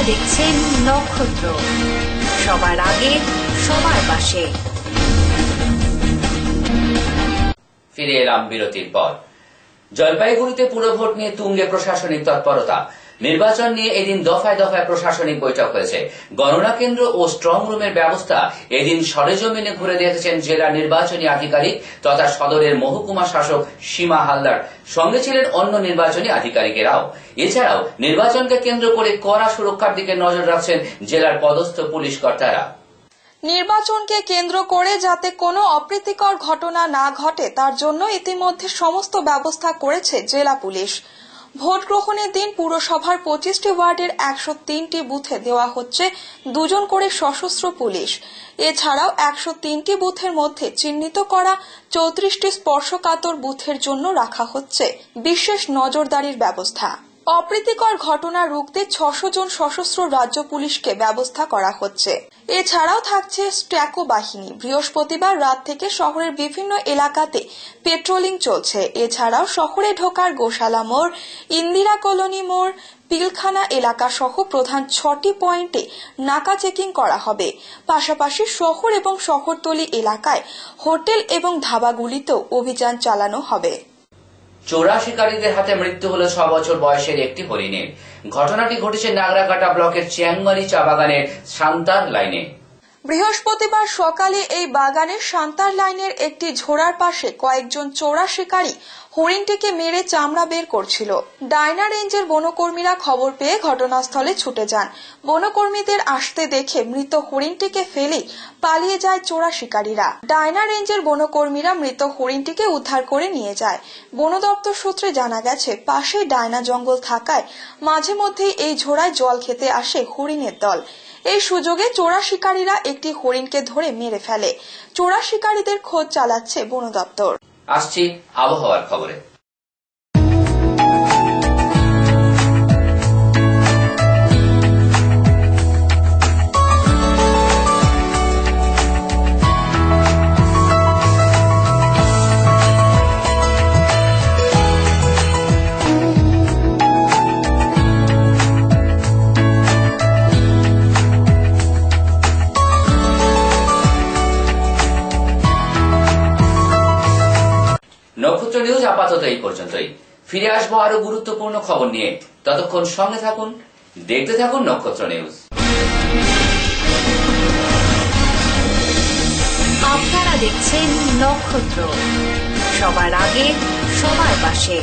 দেখছেন নক্ষত্র, সবার আগে সবার পাশে। ফিরে এলাম বিরতির পর। জলপাইগুড়িতে পুরভোট নিয়ে তুঙ্গে প্রশাসনিক তৎপরতা। নির্বাচন নিয়ে এদিন দফায় দফায় প্রশাসনিক বৈঠক হয়েছে। গণনা কেন্দ্র ও স্ট্রং রুমের ব্যবস্থা এদিন সরেজমিনে ঘুরে দেখেছেন জেলা নির্বাচনী আধিকারিক তথা সদরের মহকুমা শাসক সীমা হালদার। সঙ্গে ছিলেন অন্য নির্বাচনী আধিকারিকেরাও। এছাড়াও নির্বাচনকে কেন্দ্র করে কড়া সুরক্ষার দিকে নজর রাখছেন জেলার পদস্থ পুলিশ কর্তারা। নির্বাচনকে কেন্দ্র করে যাতে কোনো অপ্রীতিকর ঘটনা না ঘটে তার জন্য ইতিমধ্যে সমস্ত ব্যবস্থা করেছে জেলা পুলিশ। ভোট গ্রহণের দিন পুরসভার 25টি ওয়ার্ডের 103টি বুথে দেওয়া হচ্ছে 2 জন করে সশস্ত্র পুলিশ। এছাড়াও 103টি বুথের মধ্যে চিহ্নিত করা 34টি স্পর্শকাতর বুথের জন্য রাখা হচ্ছে বিশেষ নজরদারির ব্যবস্থা। অপ্রীতিকর ঘটনা রুখতে 600 জন সশস্ত্র রাজ্য পুলিশকে ব্যবস্থা করা হচ্ছে। এছাড়াও থাকছে স্ট্যাকো বাহিনী। বৃহস্পতিবার রাত থেকে শহরের বিভিন্ন এলাকাতে পেট্রোলিং চলছে। এছাড়াও শহরে ঢোকার গোশালা মোড়, ইন্দিরা কলোনি মোড়, পিলখানা এলাকা সহ প্রধান 6টি পয়েন্টে নাকা চেকিং করা হবে। পাশাপাশি শহর এবং শহরতলি এলাকায় হোটেল এবং ধাবাগুলিতেও অভিযান চালানো হবে। চোরা শিকারীদের হাতে মৃত্যু হল 6 বছর বয়সের একটি হরিণের। ঘটনাটি ঘটেছে নাগরাকাটা ব্লকের চ্যাংমারি চা বাগানের শান্তার লাইনে। বৃহস্পতিবার সকালে এই বাগানের শান্তার লাইনের একটি ঝোড়ার পাশে কয়েকজন চোরা শিকারী হরিণটিকে মেরে চামড়া বের করছিল। ডায়না রেঞ্জের বনকর্মীরা খবর পেয়ে ঘটনাস্থলে ছুটে যান। বনকর্মীদের আসতে দেখে মৃত হরিণটিকে ফেলে পালিয়ে যায় চোরা শিকারীরা। ডায়না রেঞ্জের বনকর্মীরা মৃত হরিণটিকে উদ্ধার করে নিয়ে যায়। বন দপ্তর সূত্রে জানা গেছে, পাশে ডায়না জঙ্গল থাকায় মাঝে মধ্যেই এই ঝোড়ায় জল খেতে আসে হরিণের দল। এই সুযোগে চোরা শিকারীরা একটি হরিণকে ধরে মেরে ফেলে। চোরা শিকারীদের খোঁজ চালাচ্ছে বন দপ্তর। আসছি আবহাওয়ার খবরে। নক্ষত্র নিউজ আপাতত এই পর্যন্তই। ফিরে আসবো আরো গুরুত্বপূর্ণ খবর নিয়ে। ততক্ষণ সঙ্গে থাকুন, দেখতে থাকুন নক্ষত্র নিউজ। আপনারা দেখছেন নক্ষত্র, সবার আগে সবার পাশে।